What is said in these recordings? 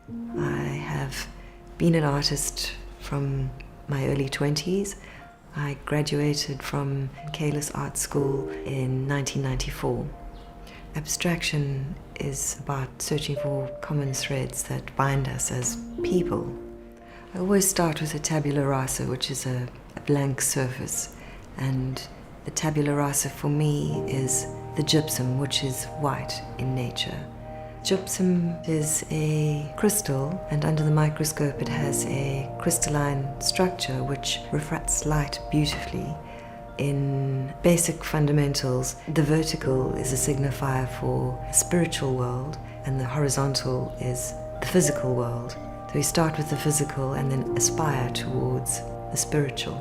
I have been an artist from my early 20s. I graduated from Kalis Art School in 1994. Abstraction is about searching for common threads that bind us as people. I always start with a tabula rasa, which is a blank surface, and the tabula rasa for me is the gypsum, which is white in nature. Gypsum is a crystal, and under the microscope it has a crystalline structure which refracts light beautifully. In basic fundamentals, the vertical is a signifier for the spiritual world, and the horizontal is the physical world. So we start with the physical and then aspire towards the spiritual.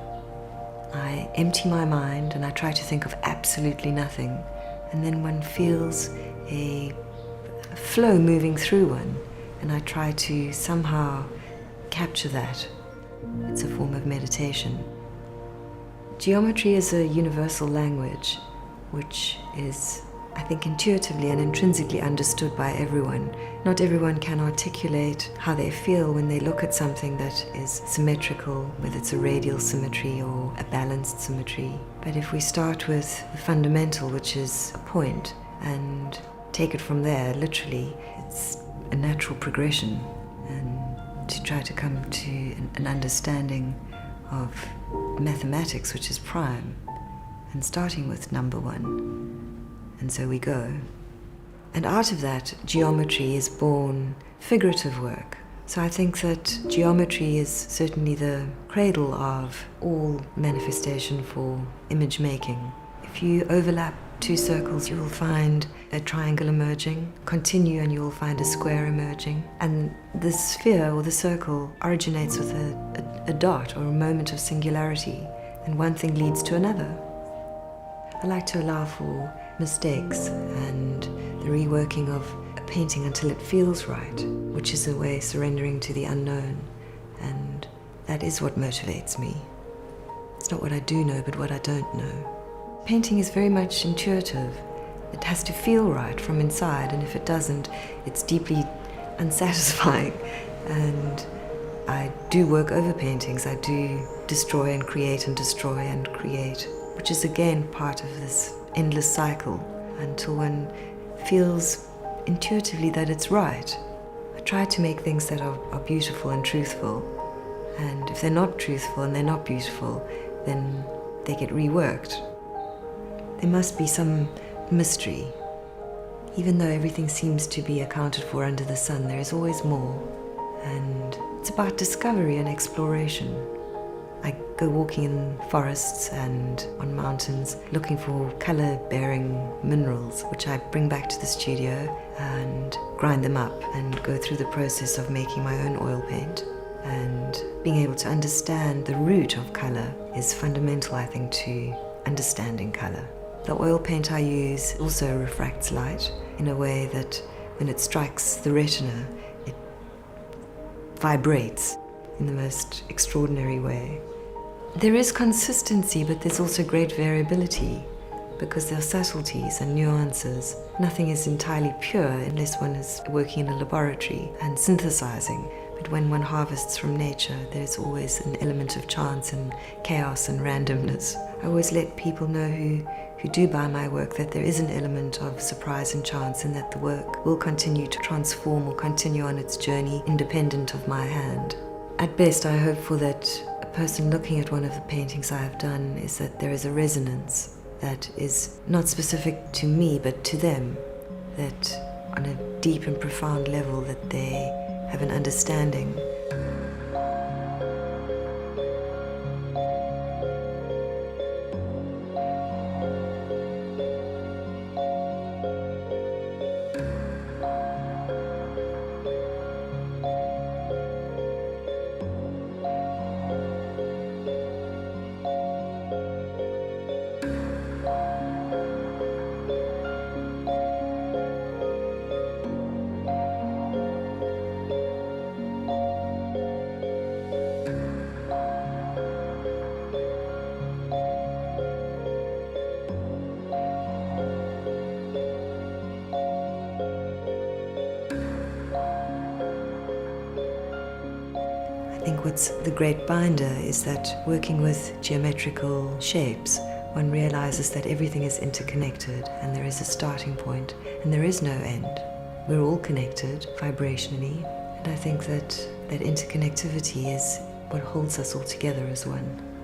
I empty my mind and I try to think of absolutely nothing, and then one feels a flow moving through one, and I try to somehow capture that. It's a form of meditation. Geometry is a universal language which is, I think, intuitively and intrinsically understood by everyone. Not everyone can articulate how they feel when they look at something that is symmetrical, whether it's a radial symmetry or a balanced symmetry. But if we start with the fundamental, which is a point, and take it from there, literally, it's a natural progression, and to try to come to an understanding of mathematics, which is prime, and starting with number one. And so we go. And out of that, geometry is born figurative work. So I think that geometry is certainly the cradle of all manifestation for image making. If you overlap two circles, you will find a triangle emerging. Continue and you will find a square emerging. And the sphere or the circle originates with a dot or a moment of singularity, and one thing leads to another. I like to allow for mistakes and the reworking of a painting until it feels right, which is a way surrendering to the unknown, and that is what motivates me. It's not what I do know, but what I don't know. Painting is very much intuitive. It has to feel right from inside, and if it doesn't, it's deeply unsatisfying. And I do work over paintings. I do destroy and create and destroy and create, which is again part of this endless cycle until one feels intuitively that it's right. I try to make things that are beautiful and truthful, and if they're not truthful and they're not beautiful, then they get reworked. There must be some mystery. Even though everything seems to be accounted for under the sun, there is always more, and it's about discovery and exploration. I go walking in forests and on mountains looking for color-bearing minerals, which I bring back to the studio and grind them up and go through the process of making my own oil paint. And being able to understand the root of color is fundamental, I think, to understanding color. The oil paint I use also refracts light in a way that when it strikes the retina, it vibrates in the most extraordinary way. There is consistency, but there's also great variability because there are subtleties and nuances. Nothing is entirely pure unless one is working in a laboratory and synthesizing. But when one harvests from nature, there's always an element of chance and chaos and randomness. I always let people know who do buy my work that there is an element of surprise and chance, and that the work will continue to transform or continue on its journey independent of my hand. At best, I hope for that a person looking at one of the paintings I have done is that there is a resonance that is not specific to me but to them, that on a deep and profound level that they have an understanding. think what's the great binder is that working with geometrical shapes, one realizes that everything is interconnected and there is a starting point and there is no end. We're all connected vibrationally, and I think that interconnectivity is what holds us all together as one.